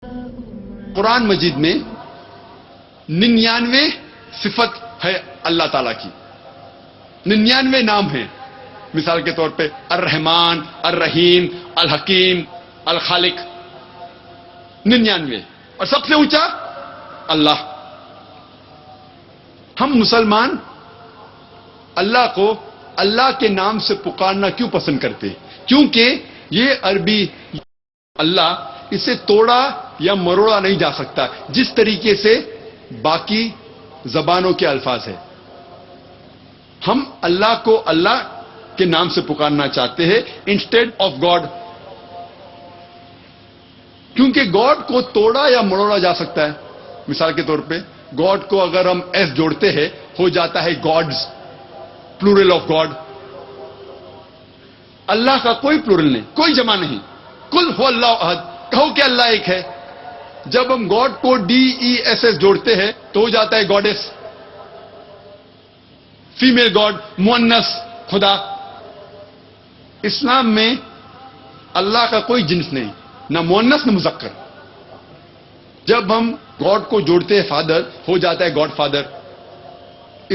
قرآن مجید میں 99 صفت ہے اللہ تعالیٰ کی، 99 نام ہیں. مثال کے طور پہ الرحمن، الرحیم، الحکیم، الخالق، 99. اور سب سے اونچا اللہ. ہم مسلمان اللہ کو اللہ کے نام سے پکارنا کیوں پسند کرتے ہیں؟ کیونکہ یہ عربی اللہ، اسے توڑا یا مروڑا نہیں جا سکتا جس طریقے سے باقی زبانوں کے الفاظ ہیں. ہم اللہ کو اللہ کے نام سے پکارنا چاہتے ہیں انسٹیڈ آف گاڈ، کیونکہ گاڈ کو توڑا یا مروڑا جا سکتا ہے. مثال کے طور پہ گاڈ کو اگر ہم ایس جوڑتے ہیں ہو جاتا ہے گاڈز، پلورل آف گاڈ. اللہ کا کوئی پلورل نہیں، کوئی جمع نہیں. کل ہو اللہ احد، کہو کہ اللہ ایک ہے. جب ہم گاڈ کو ڈی ای ایس ایس جوڑتے ہیں تو ہو جاتا ہے گاڈیس، فیمیل گاڈ، مؤنث خدا. اسلام میں اللہ کا کوئی جنس نہیں، نہ مؤنث نہ مذکر. جب ہم گاڈ کو جوڑتے ہیں فادر ہو جاتا ہے گاڈ فادر.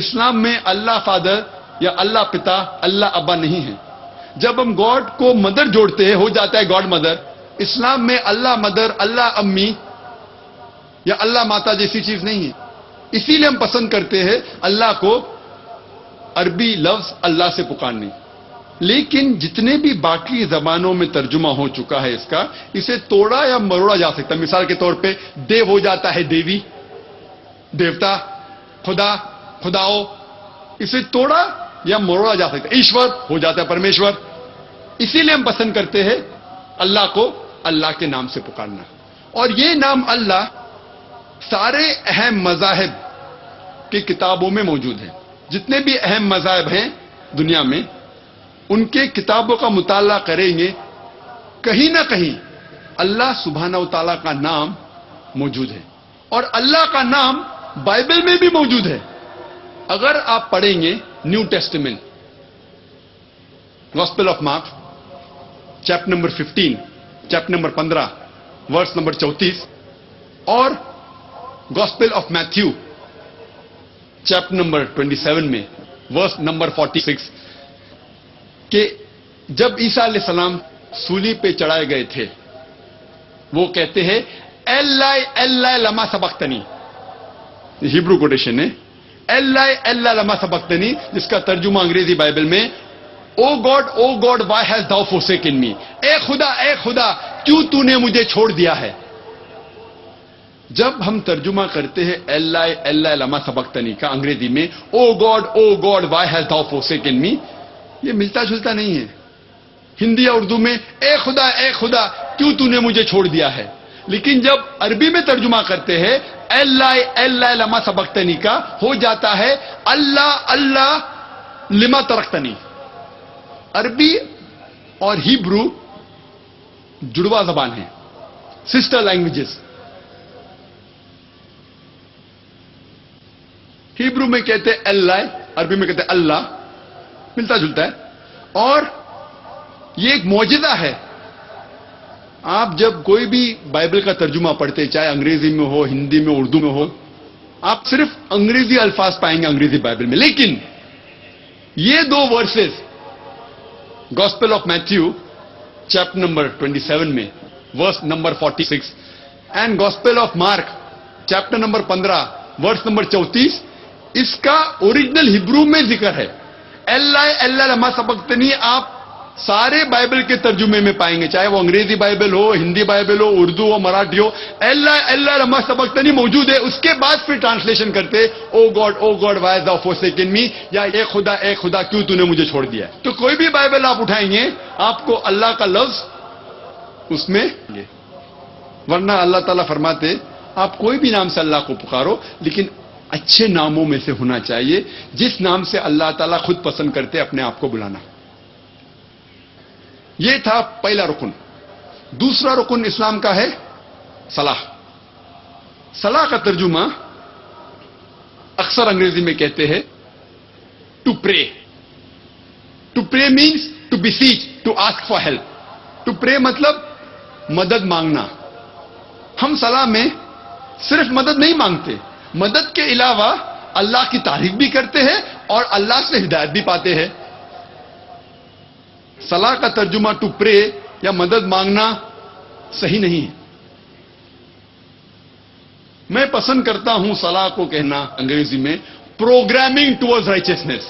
اسلام میں اللہ فادر یا اللہ پتا، اللہ ابا نہیں ہے. جب ہم گاڈ کو مدر جوڑتے ہیں ہو جاتا ہے گاڈ مدر. اسلام میں اللہ مدر، اللہ امی یا اللہ ماتا جیسی چیز نہیں ہے. اسی لیے ہم پسند کرتے ہیں اللہ کو عربی لفظ اللہ سے پکارنے. لیکن جتنے بھی باقی زبانوں میں ترجمہ ہو چکا ہے اس کا، اسے توڑا یا مروڑا جا سکتا ہے. مثال کے طور پہ دیو ہو جاتا ہے دیوی، دیوتا، خدا، خداؤ. اسے توڑا یا مروڑا جا سکتا ہے. ایشور ہو جاتا ہے پرمیشور. اسی لیے ہم پسند کرتے ہیں اللہ کو اللہ کے نام سے پکارنا. اور یہ نام اللہ سارے اہم مذاہب کی کتابوں میں موجود ہے. جتنے بھی اہم مذاہب ہیں دنیا میں، ان کے کتابوں کا مطالعہ کریں گے، کہیں نہ کہیں اللہ سبحانہ و تعالیٰ کا نام موجود ہے. اور اللہ کا نام بائبل میں بھی موجود ہے. اگر آپ پڑھیں گے New Testament, Gospel of Mark chapter number 15، chapter number 15 verse number 34، اور Gospel of Matthew chapter number 27 میں ورس نمبر 46، کہ جب عیسیٰ علیہ السلام سولی پہ چڑھائے گئے تھے وہ کہتے ہیں ایلائی ایلائی لما سبقتنی. ہیبرو کوٹیشن ہے ایلائی ایلائی لما سبقتنی، جس کا ترجمہ انگریزی بائبل میں او گاڈ وائی ہیز داؤ فورسیکن می. اے خدا کیوں تو نے مجھے چھوڑ دیا ہے. جب ہم ترجمہ کرتے ہیں ایلائی ایلائی لما سبقتنی کا انگریزی میں او گاڈ وائی ہیز داؤ فورسیکن می، یہ ملتا جلتا نہیں ہے. ہندی یا اردو میں اے خدا کیوں تو نے مجھے چھوڑ دیا ہے. لیکن جب عربی میں ترجمہ کرتے ہیں ایلائی لما سبقتنی کا ہو جاتا ہے اللہ لما ترکتنی. عربی اور ہیبرو جڑوا زبان ہیں، سسٹر لینگویجز. ہیبرو میں کہتے ہیں اللہ، عربی میں کہتے ہیں اللہ، ملتا جلتا ہے. اور یہ ایک معجزہ ہے. آپ جب کوئی بھی بائبل کا ترجمہ پڑھتے، چاہے انگریزی میں ہو، ہندی میں، اردو میں ہو، آپ صرف انگریزی الفاظ پائیں گے انگریزی بائبل میں. لیکن یہ دو verses gospel of Matthew chapter number 27 میں verse number 46 and gospel of Mark chapter number 15 verse number 34، اس کا اوریجنل ہیبرو میں ذکر ہے. اللہ لما سبقتنی آپ سارے بائبل کے ترجمے میں پائیں گے، چاہے وہ انگریزی بائبل ہو، ہندی بائبل ہو، اردو ہو، مراٹھی ہو. اللہ لما سبقتنی موجود ہے. اس کے بعد پھر ٹرانسلیشن کرتے او گاڈ وائی ہیز داؤ فورسیکن می، یا اے خدا کیوں تو نے مجھے چھوڑ دیا. تو کوئی بھی بائبل آپ اٹھائیں گے آپ کو اللہ کا لفظ اس میں، ورنہ اللہ تعالیٰ فرماتے آپ کوئی بھی نام سے اللہ کو پکارو، لیکن اچھے ناموں میں سے ہونا چاہیے جس نام سے اللہ تعالیٰ خود پسند کرتے اپنے آپ کو بلانا. یہ تھا پہلا رکن. دوسرا رکن اسلام کا ہے صلاح. صلاح کا ترجمہ اکثر انگریزی میں کہتے ہیں to pray. To pray means to beseech, to ask for help. To pray مطلب مدد مانگنا. ہم صلاح میں صرف مدد نہیں مانگتے، مدد کے علاوہ اللہ کی تعریف بھی کرتے ہیں اور اللہ سے ہدایت بھی پاتے ہیں. صلاح کا ترجمہ ٹو پرے یا مدد مانگنا صحیح نہیں ہے. میں پسند کرتا ہوں صلاح کو کہنا انگریزی میں پروگرامنگ ٹوورڈ رائچسنس،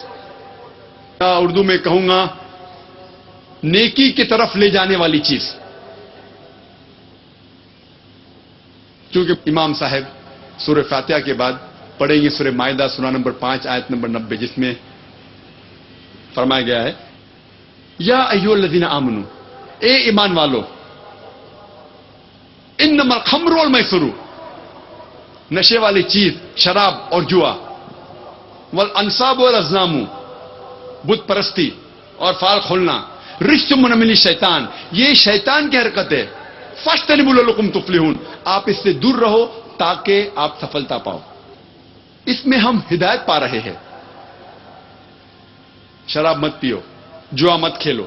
یا اردو میں کہوں گا نیکی کی طرف لے جانے والی چیز. کیونکہ امام صاحب سورہ فاتحہ کے بعد پڑھیں گے سورہ مائدہ سورہ نمبر 5 آیت نمبر 90، جس میں فرمایا گیا ہے یا ایھا الذین آمنو، اے ایمان والو، انما الخمر والمیسر، نشے والی چیز شراب اور جوا، والانصاب والازلام، بت پرستی اور فال کھولنا، رجس من عمل الشیطان، یہ شیطان کی حرکت ہے. فاجتنبوا لعلکم تفلحون، آپ اس سے دور رہو تاکہ آپ سفلتا پاؤ. اس میں ہم ہدایت پا رہے ہیں. شراب مت پیو، جوا مت کھیلو،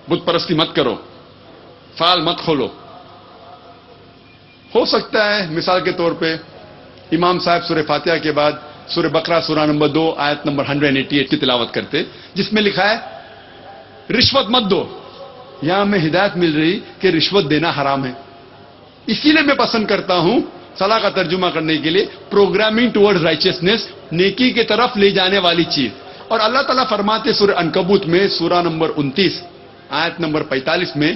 بت پرستی مت کرو، فال مت کھولو. ہو سکتا ہے مثال کے طور پہ امام صاحب سورہ فاتحہ کے بعد سورہ بقرہ سورہ نمبر 2 آیت نمبر 188 کی تلاوت کرتے، جس میں لکھا ہے رشوت مت دو. یہاں میں ہدایت مل رہی کہ رشوت دینا حرام ہے. اسی لیے میں پسند کرتا ہوں صلاح کا ترجمہ کرنے کے لیے پروگرامنگ ٹوورڈ رائچسنس، نیکی کی طرف لے جانے والی چیز. اور اللہ تعالیٰ فرماتے سورہ عنکبوت میں سورہ نمبر 29 آیت نمبر 45 میں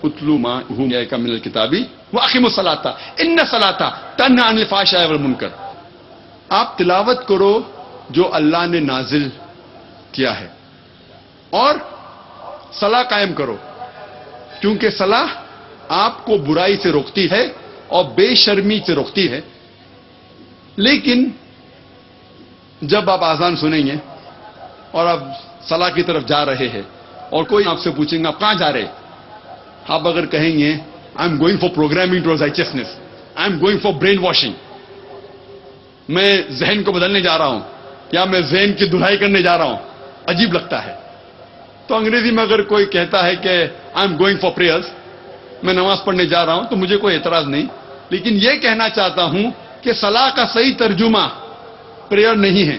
اتلو ما اوحی الیک من الکتاب واقیموا الصلاۃ ان الصلاۃ تنہی عن الفحشاء والمنکر. آپ تلاوت کرو جو اللہ نے نازل کیا ہے اور صلاح قائم کرو، کیونکہ صلاح آپ کو برائی سے روکتی ہے اور بے شرمی سے روکتی ہے. لیکن جب آپ اذان سنیں گے اور آپ صلاح کی طرف جا رہے ہیں اور کوئی آپ سے پوچھیں گے آپ کہاں جا رہے، آپ اگر کہیں گے I am going for programming toward رائچسنس، I am going for brain washing, میں ذہن کو بدلنے جا رہا ہوں یا میں ذہن کی دھلائی کرنے جا رہا ہوں، عجیب لگتا ہے. تو انگریزی میں اگر کوئی کہتا ہے کہ I am going for prayers, میں نماز پڑھنے جا رہا ہوں، تو مجھے کوئی اعتراض نہیں. لیکن یہ کہنا چاہتا ہوں کہ صلاح کا صحیح ترجمہ پریئر نہیں ہے،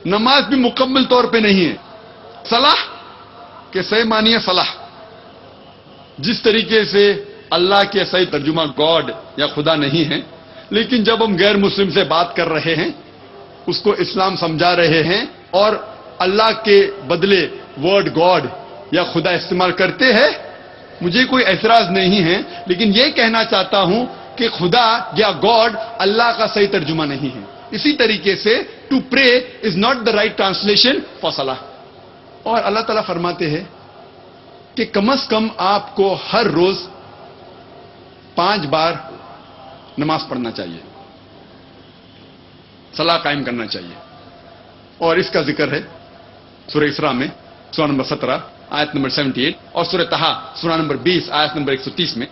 نماز بھی مکمل طور پہ نہیں ہے. صلاح کے صحیح معنی ہے صلاح. جس طریقے سے اللہ کے صحیح ترجمہ گاڈ یا خدا نہیں ہے، لیکن جب ہم غیر مسلم سے بات کر رہے ہیں، اس کو اسلام سمجھا رہے ہیں اور اللہ کے بدلے ورڈ گاڈ یا خدا استعمال کرتے ہیں، مجھے کوئی اعتراض نہیں ہے. لیکن یہ کہنا چاہتا ہوں کہ خدا یا گاڈ اللہ کا صحیح ترجمہ نہیں ہے. اسی طریقے سے to pray is not the right translation for صلاح. اور اللہ تعالیٰ فرماتے ہیں کہ کم از کم آپ کو ہر روز 5 بار نماز پڑھنا چاہیے، صلاح قائم کرنا چاہیے. اور اس کا ذکر ہے سورہ اسراء میں سورہ نمبر 17 آیت نمبر 78 اور سورہ طٰہٰ سورہ نمبر 20 آیت نمبر 130 میں.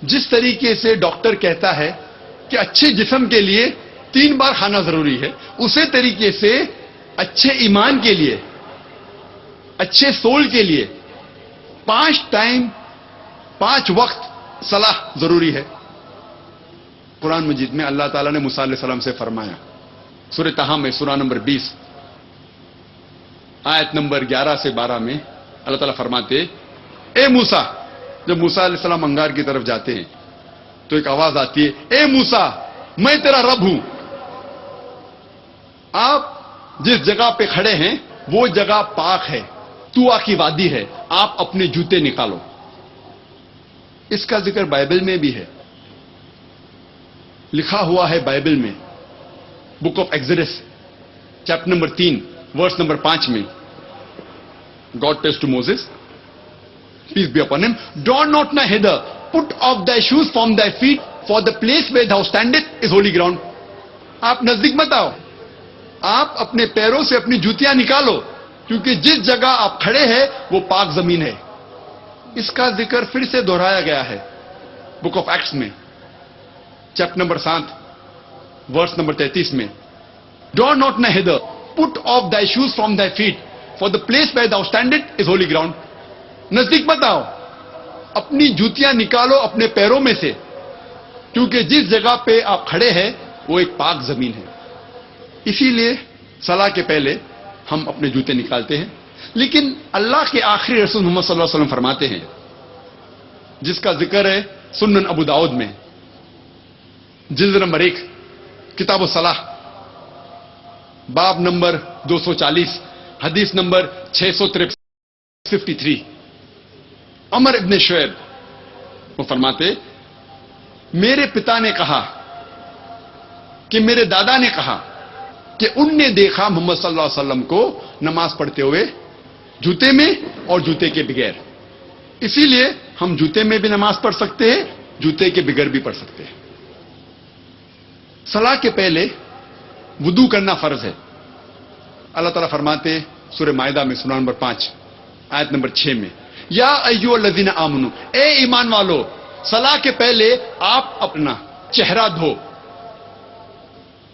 جس طریقے سے ڈاکٹر کہتا ہے کہ اچھے جسم کے لیے 3 بار کھانا ضروری ہے، اسی طریقے سے اچھے ایمان کے لیے، اچھے سول کے لیے 5 ٹائم 5 وقت صلاح ضروری ہے. قرآن مجید میں اللہ تعالیٰ نے موسیٰ علیہ السلام سے فرمایا سورہ طٰہٰ میں سورہ نمبر 20 آیت نمبر 11 سے 12 میں اللہ تعالیٰ فرماتے اے موسیٰ، جب موسیٰ علیہ السلام انگار کی طرف جاتے ہیں تو ایک آواز آتی ہے اے موسیٰ میں تیرا رب ہوں. آپ جس جگہ پہ کھڑے ہیں وہ جگہ پاک ہے، طوٰ کی وادی ہے، آپ اپنے جوتے نکالو. اس کا ذکر بائبل میں بھی ہے، لکھا ہوا ہے بائبل میں بک of Exodus chapter number 3 verse number 5 میں. God says to Moses, peace be upon him, draw not nigh hither, put off thy shoes from thy feet, for the place where thou standest is holy ground. آپ نزدیک مت آؤ، آپ اپنے پیروں سے اپنی جوتیاں نکالو، کیونکہ جس جگہ آپ کھڑے ہیں وہ پاک زمین ہے. اس کا ذکر پھر سے دہرایا گیا ہے بک آف ایکٹس میں چیپٹر نمبر 7 ورس نمبر 33 میں. draw not nigh hither, put off thy shoes from thy feet, for the place where thou standest is holy ground. نزدیک مت آؤ، اپنی جوتیاں نکالو اپنے پیروں میں سے، کیونکہ جس جگہ پہ آپ کھڑے ہیں وہ ایک پاک زمین ہے. اسی لیے صلاح کے پہلے ہم اپنے جوتے نکالتے ہیں. لیکن اللہ کے آخری رسول محمد صلی اللہ علیہ وسلم فرماتے ہیں, جس کا ذکر ہے سنن ابو داؤد میں, جلد نمبر 1, کتاب الصلاح, باب نمبر 240, حدیث نمبر 653. عمر ابن شعیب وہ فرماتے, میرے پتا نے کہا کہ میرے دادا نے کہا کہ ان نے دیکھا محمد صلی اللہ علیہ وسلم کو نماز پڑھتے ہوئے جوتے میں اور جوتے کے بغیر. اسی لیے ہم جوتے میں بھی نماز پڑھ سکتے ہیں, جوتے کے بغیر بھی پڑھ سکتے ہیں. صلاح کے پہلے وضو کرنا فرض ہے. اللہ تعالیٰ فرماتے سورہ مائدہ میں سورہ نمبر 5 آیت نمبر 6 میں, یا ایھا الذین آمنو, اے ایمان والو, صلاح کے پہلے آپ اپنا چہرہ دھو,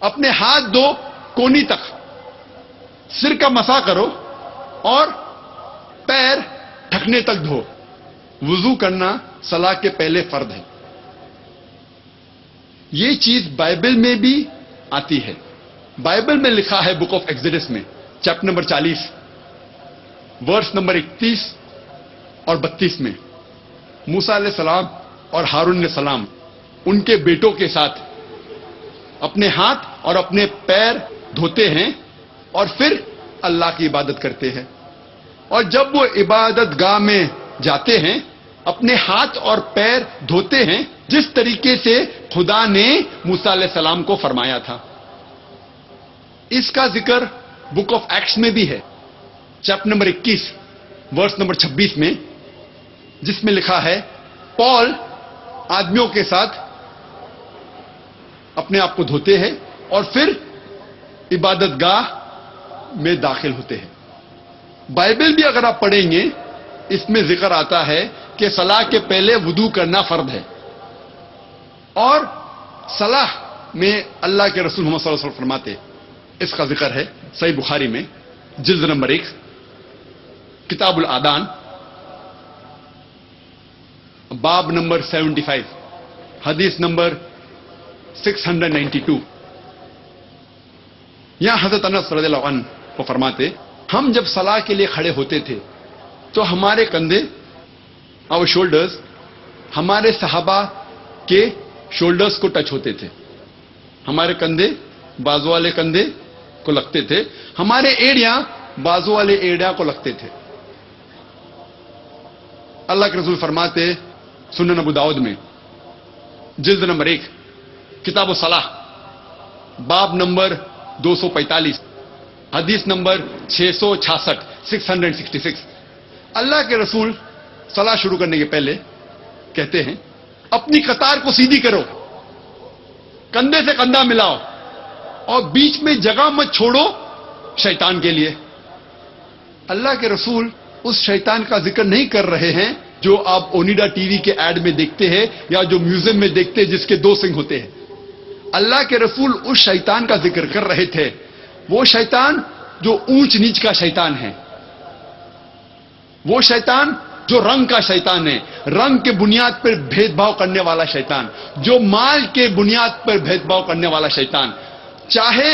اپنے ہاتھ دھو کونی تک, سر کا مسح کرو اور پیر ڈھکنے تک دھو. وضو کرنا صلاح کے پہلے فرض ہے. یہ چیز بائبل میں بھی آتی ہے. بائبل میں لکھا ہے بک آف ایکسڈس میں چیپٹر نمبر 40 ورس نمبر 31 اور 32 میں, موسیٰ علیہ السلام اور ہارون علیہ السلام ان کے بیٹوں کے ساتھ اپنے ہاتھ اور اپنے پیر دھوتے ہیں اور پھر اللہ کی عبادت کرتے ہیں. اور جب وہ عبادت گاہ میں جاتے ہیں اپنے ہاتھ اور پیر دھوتے ہیں جس طریقے سے خدا نے موسیٰ علیہ السلام کو فرمایا تھا. اس کا ذکر بک آف ایکٹس میں بھی ہے, چیپٹر نمبر 21 ورس نمبر 26 میں, جس میں لکھا ہے پال آدمیوں کے ساتھ اپنے آپ کو دھوتے ہیں اور پھر عبادت گاہ میں داخل ہوتے ہیں. بائبل بھی اگر آپ پڑھیں گے اس میں ذکر آتا ہے کہ صلاح کے پہلے وضو کرنا فرض ہے. اور صلاح میں اللہ کے رسول محمد صلی اللہ علیہ وسلم فرماتے, اس کا ذکر ہے صحیح بخاری میں جلد نمبر 1 کتاب الادان باب نمبر 75 حدیث نمبر 692. یہاں حضرت انس رضی اللہ عنہ کو فرماتے, ہم جب صلاح کے لیے کھڑے ہوتے تھے تو ہمارے کندھے اور شولڈرز ہمارے صحابہ کے شولڈرز کو ٹچ ہوتے تھے. ہمارے کندھے بازو والے کندھے کو لگتے تھے, ہمارے ایڑیاں بازو والے ایڑیا کو لگتے تھے. اللہ کے رسول فرماتے سنن ابو داؤد میں جلد نمبر 1 کتاب الصلاح باب نمبر 245 حدیث نمبر 666 اللہ کے رسول صلاح شروع کرنے کے پہلے کہتے ہیں, اپنی قطار کو سیدھی کرو, کندھے سے کندھا ملاؤ اور بیچ میں جگہ مت چھوڑو شیطان کے لیے. اللہ کے رسول اس شیطان کا ذکر نہیں کر رہے ہیں جو آپ اونیڈا ٹی وی کے ایڈ میں دیکھتے ہیں یا جو میوزیم میں دیکھتے ہیں جس کے 2 سنگ ہوتے ہیں. اللہ کے رسول اس شیطان کا ذکر کر رہے تھے, وہ شیطان جو اونچ نیچ کا شیطان ہے, وہ شیطان جو رنگ کا شیطان ہے, رنگ کے بنیاد پر بھید بھاؤ کرنے والا شیطان, جو مال کے بنیاد پر بھید بھاؤ کرنے والا شیطان. چاہے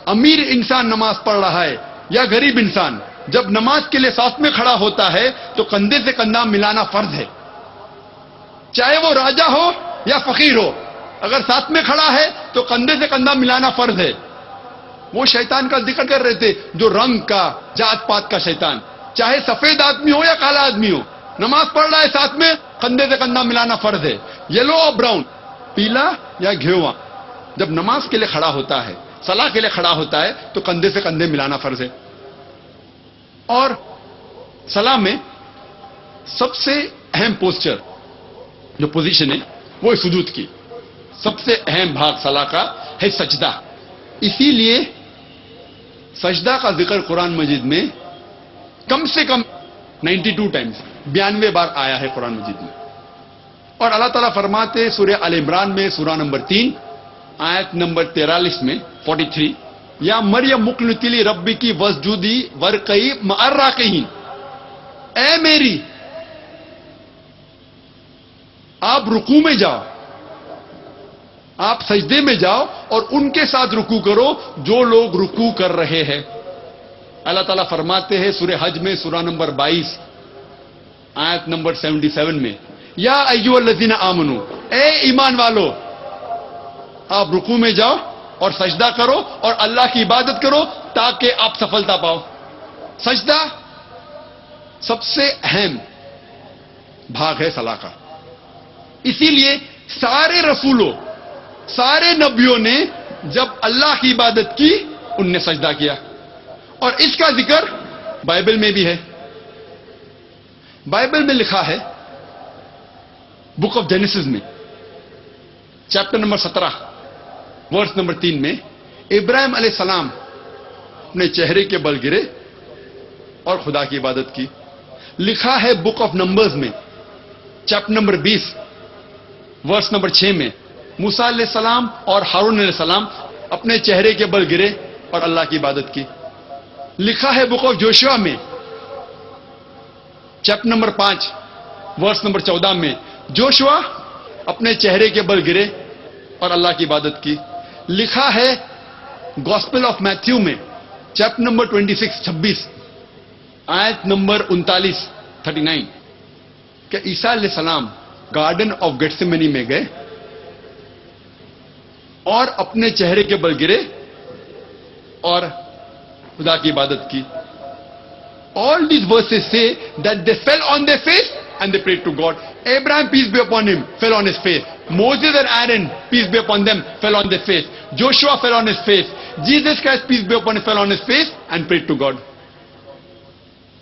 امیر انسان نماز پڑھ رہا ہے یا غریب انسان, جب نماز کے لیے صف میں کھڑا ہوتا ہے تو کندھے سے کندھا ملانا فرض ہے. چاہے وہ راجا ہو یا فقیر ہو, اگر ساتھ میں کھڑا ہے تو کندھے سے کندھا ملانا فرض ہے. وہ شیطان کا ذکر کر رہے تھے جو رنگ کا, جات پات کا شیطان, چاہے سفید آدمی ہو یا کالا آدمی ہو, نماز پڑھ رہا ہے ساتھ میں کندھے سے کندھا ملانا فرض ہے. یلو اور براؤن, پیلا یا گھیواں, جب نماز کے لیے کھڑا ہوتا ہے, صلاح کے لیے کھڑا ہوتا ہے تو کندھے سے کندھے ملانا فرض ہے. اور صلاح میں سب سے اہم پوسچر جو پوزیشن ہے وہ سجود کی. سب سے اہم بھاگ صلاح کا ہے سجدہ. اسی لیے سجدہ کا ذکر قرآن مجید میں کم سے کم 92 ٹائمز 92 بار آیا ہے قرآن مجید میں. اور اللہ تعالیٰ فرماتے سورہ آل عمران میں سورہ نمبر 3 آیت نمبر 43 میں 43, یا مریم مقنتی لی ربی کی وسجودی ورقئی مع الراکعین, اے میری آپ رکوع میں جاؤ آپ سجدے میں جاؤ اور ان کے ساتھ رکوع کرو جو لوگ رکوع کر رہے ہیں. اللہ تعالیٰ فرماتے ہیں سورہ حج میں سورہ نمبر 22 آیت نمبر 77 میں، یا ایھا الذین آمنو، اے ایمان والو، آپ رکوع میں جاؤ اور سجدہ کرو اور اللہ کی عبادت کرو تاکہ آپ سفلتا پاؤ. سجدہ سب سے اہم بھاگ ہے صلاح کا. اسی لیے سارے رسولوں، سارے نبیوں نے جب اللہ کی عبادت کی ان نے سجدہ کیا، اور اس کا ذکر بائبل میں بھی ہے. بائبل میں لکھا ہے بک آف جینیسس میں چیپٹر نمبر 17 ورس نمبر 3 میں، ابراہیم علیہ السلام اپنے چہرے کے بل گرے اور خدا کی عبادت کی. لکھا ہے بک آف نمبرز میں چیپٹر نمبر 20 ورس نمبر 6 میں، موسیٰ علیہ السلام اور ہارون علیہ السلام اپنے چہرے کے بل گرے اور اللہ کی عبادت کی. لکھا ہے بک آف جوشوا میں چیپٹر نمبر 5 ورس نمبر 14 میں، جوشوا اپنے چہرے کے بل گرے اور اللہ کی عبادت کی. لکھا ہے گاسپل آف میتھیو میں چیپٹر نمبر 26 آیت نمبر 39 کہ عیسیٰ علیہ السلام گارڈن آف گیٹسیمنی میں گئے اور اپنے چہرے کے بل گرے اور خدا کی عبادت کی. All these verses say that they fell on their face and they prayed to God. Abraham, peace be upon him, fell on his face. Moses and Aaron, peace be upon them, fell on their face. Joshua fell on his face. Jesus Christ, peace be upon him, fell on his face and prayed to God.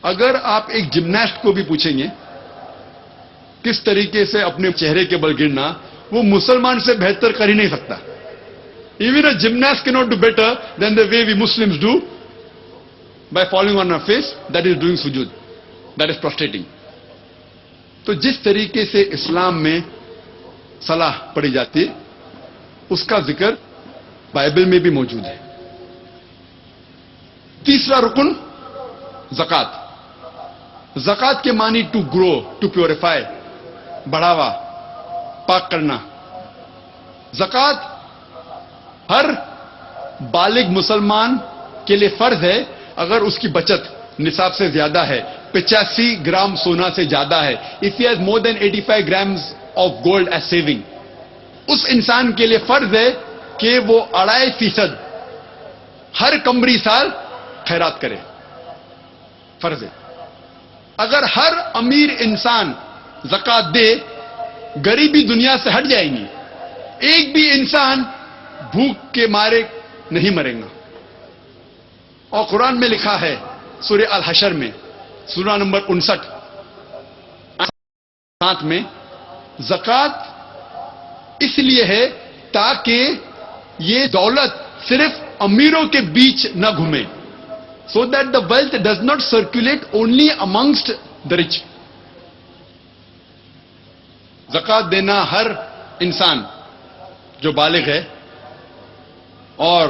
اگر آپ ایک gymnast کو بھی پوچھیں گے کس طریقے سے اپنے چہرے کے بل گرنا، وہ مسلمان سے بہتر کر ہی نہیں سکتا. Even a gymnast cannot do better than the way we Muslims do by falling on our face, that is doing sujood, that is prostrating. تو جس طریقے سے اسلام میں صلاح پڑھی جاتی ہے اس کا ذکر بائبل میں بھی موجود ہے. تیسرا رکن زکوٰۃ. زکوٰۃ کے معنی ٹو گرو، ٹو پیوریفائی، بڑھاوا، پاک کرنا. زکوٰۃ ہر بالغ مسلمان کے لیے فرض ہے اگر اس کی بچت نصاب سے زیادہ ہے، 85 گرام سونا سے زیادہ ہے. if he has more than 85 grams of gold as saving، اس انسان کے لیے فرض ہے کہ وہ 2.5% ہر قمری سال خیرات کرے. فرض ہے. اگر ہر امیر انسان زکوٰۃ دے غریبی دنیا سے ہٹ جائیں گی. ایک بھی انسان بھوک کے مارے نہیں مرے گا. اور قرآن میں لکھا ہے سورہ الحشر میں سورہ نمبر 59 میں، زکوٰۃ اس لیے ہے تاکہ یہ دولت صرف امیروں کے بیچ نہ گھومے، so that the wealth does not circulate only amongst the rich. زکوٰۃ دینا ہر انسان جو بالغ ہے اور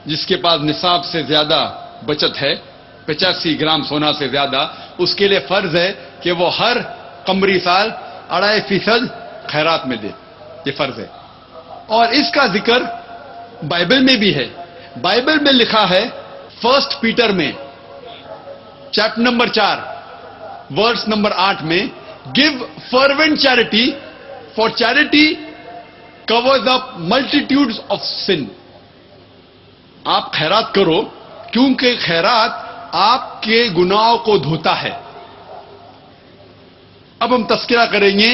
جس کے پاس نصاب سے زیادہ بچت ہے، 85 گرام سونا سے زیادہ، اس کے لیے فرض ہے کہ وہ ہر قمری سال 2.5% خیرات میں دے. یہ فرض ہے. اور اس کا ذکر بائبل میں بھی ہے. بائبل میں لکھا ہے 1 پیٹر میں چیپٹر نمبر 4 ورس نمبر 8 میں، give fervent charity, for charity covers up multitudes of sin. آپ خیرات کرو کیونکہ خیرات آپ کے گناہوں کو دھوتا ہے. اب ہم تذکرہ کریں گے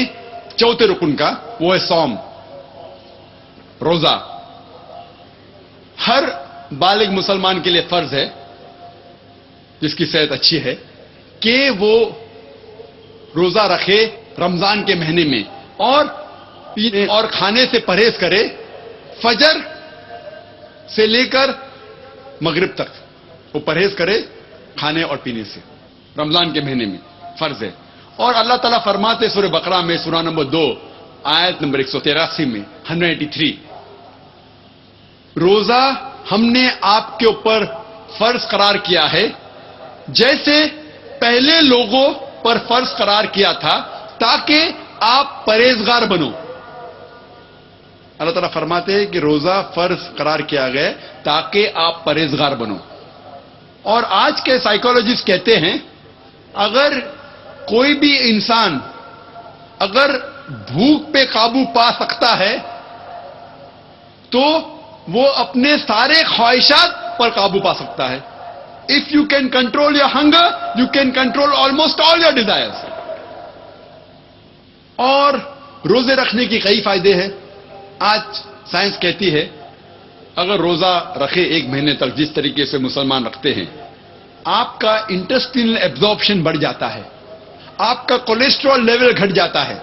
چوتھے رکن کا، وہ ہے صوم، روزہ. ہر بالغ مسلمان کے لیے فرض ہے جس کی صحت اچھی ہے کہ وہ روزہ رکھے رمضان کے مہینے میں اور پینے اور کھانے سے پرہیز کرے فجر سے لے کر مغرب تک. وہ پرہیز کرے کھانے اور پینے سے رمضان کے مہینے میں، فرض ہے. اور اللہ تعالیٰ فرماتے سورہ بقرہ میں سورہ نمبر 2 آیت نمبر 183 میں 183، روزہ ہم نے آپ کے اوپر فرض قرار کیا ہے جیسے پہلے لوگوں پر فرض قرار کیا تھا تاکہ آپ پرہیزگار بنو. اللہ تعالیٰ فرماتے ہیں کہ روزہ فرض قرار کیا گیا تاکہ آپ پرہیزگار بنو. اور آج کے سائیکالوجسٹ کہتے ہیں اگر کوئی بھی انسان اگر بھوک پہ قابو پا سکتا ہے تو وہ اپنے سارے خواہشات پر قابو پا سکتا ہے. If you can control your hunger, you can control almost all your desires. اور روزے رکھنے کی کئی فائدے ہیں. آج سائنس کہتی ہے اگر روزہ رکھے ایک مہینے تک جس طریقے سے مسلمان رکھتے ہیں آپ کا انٹسٹینل ایبزارپشن بڑھ جاتا ہے, آپ کا کولیسٹرول لیول گھٹ جاتا ہے,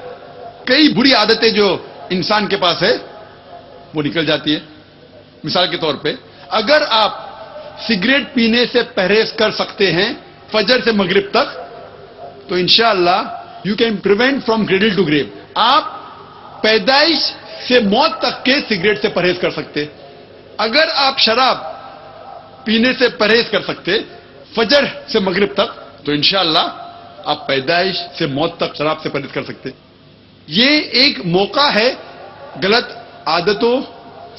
کئی بری عادتیں جو انسان کے پاس ہے وہ نکل جاتی ہے. مثال کے طور پہ اگر آپ سگریٹ پینے سے پرہیز کر سکتے ہیں فجر سے مغرب تک تو انشاءاللہ you can prevent from cradle to grave. آپ پیدائش سے موت تک کے سگریٹ سے پرہیز کر سکتے. اگر آپ شراب پینے سے پرہیز کر سکتے فجر سے مغرب تک تو انشاءاللہ آپ پیدائش سے موت تک شراب سے پرہیز کر سکتے. یہ ایک موقع ہے غلط عادتوں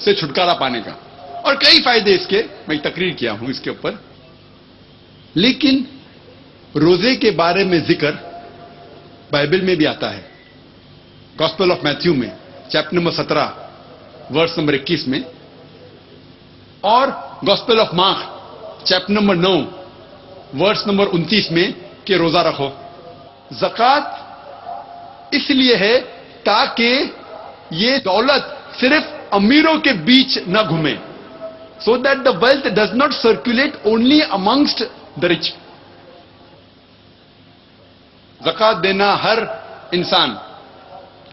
سے چھٹکارا پانے کا, اور کئی فائدے اس کے میں تقریر کیا ہوں اس کے اوپر. لیکن روزے کے بارے میں ذکر بائبل میں بھی آتا ہے. گاسپل آف میتھیو میں چیپٹر نمبر 17 ورس نمبر 21 میں, اور Gospel of Mark chapter number 9 verse number 29 میں کہ روزہ رکھو. زکوٰۃ اس لیے ہے تاکہ یہ دولت صرف امیروں کے بیچ نہ گھومے, so that the wealth does not circulate only amongst the rich. زکوٰۃ دینا ہر انسان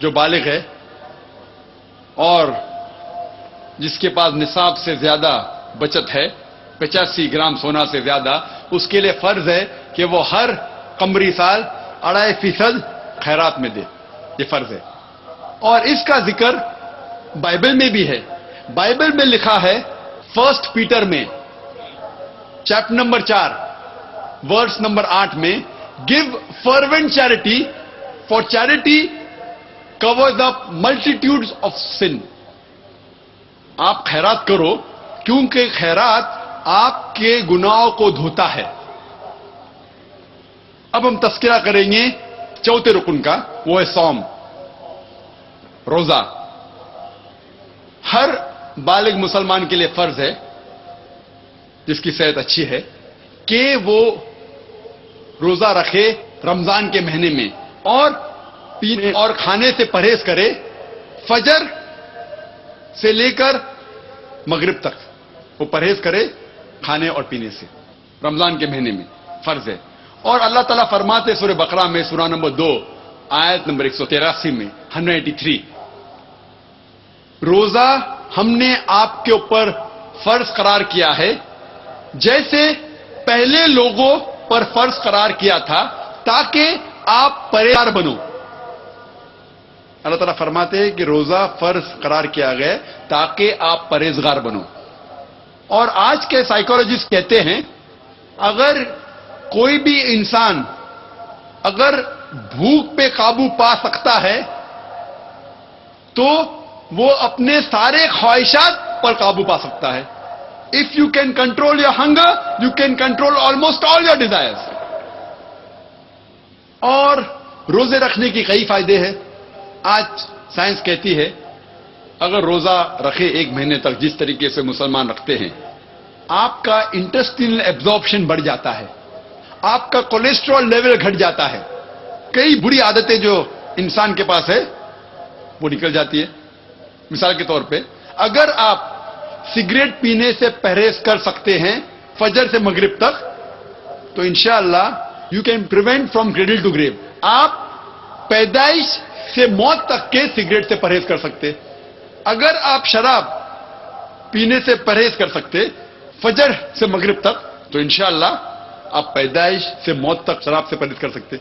جو بالغ ہے اور جس کے پاس نصاب سے زیادہ بچت ہے 85 گرام سونا سے زیادہ, اس کے لیے فرض ہے کہ وہ ہر قمری سال 2.5% خیرات میں دے. یہ فرض ہے. اور اس کا ذکر بائبل میں بھی ہے. بائبل میں لکھا ہے 1 پیٹر میں چیپٹر نمبر 4 ورس نمبر 8 میں, give fervent charity for charity covers up multitudes of sin. آپ خیرات کرو کیونکہ خیرات آپ کے گناہوں کو دھوتا ہے. اب ہم تذکرہ کریں گے چوتھے رکن کا, وہ ہے صوم, روزہ. ہر بالغ مسلمان کے لیے فرض ہے جس کی صحت اچھی ہے کہ وہ روزہ رکھے رمضان کے مہینے میں, اور پینے اور کھانے سے پرہیز کرے فجر سے لے کر مغرب تک. وہ پرہیز کرے کھانے اور پینے سے رمضان کے مہینے میں, فرض ہے. اور اللہ تعالیٰ فرماتے سورہ بقرہ میں سورہ نمبر 2 آیت نمبر 183 میں 183, روزہ ہم نے آپ کے اوپر فرض قرار کیا ہے جیسے پہلے لوگوں پر فرض قرار کیا تھا تاکہ آپ پرہیزگار بنو. اللہ تعالیٰ فرماتے ہیں کہ روزہ فرض قرار کیا گیا تاکہ آپ پرہیزگار بنو. اور آج کے سائیکالوجسٹ کہتے ہیں اگر کوئی بھی انسان اگر بھوک پہ قابو پا سکتا ہے تو وہ اپنے سارے خواہشات پر قابو پا سکتا ہے. If you can control your hunger, you can control almost all your desires. اور روزے رکھنے کی کئی فائدے ہیں. آج سائنس کہتی ہے اگر روزہ رکھے ایک مہینے تک جس طریقے سے مسلمان رکھتے ہیں آپ کا انٹسٹینل ایبزارپشن بڑھ جاتا ہے, آپ کا کولیسٹرول لیول گھٹ جاتا ہے, کئی بری عادتیں جو انسان کے پاس ہے وہ نکل جاتی ہے. مثال کے طور پہ اگر آپ سگریٹ پینے سے پرہیز کر سکتے ہیں فجر سے مغرب تک تو انشاءاللہ you can prevent from cradle to grave. آپ پیدائش سے موت تک کے سگریٹ سے پرہیز کر سکتے. اگر آپ شراب پینے سے پرہیز کر سکتے فجر سے مغرب تک تو انشاءاللہ آپ پیدائش سے موت تک شراب سے پرہیز کر سکتے.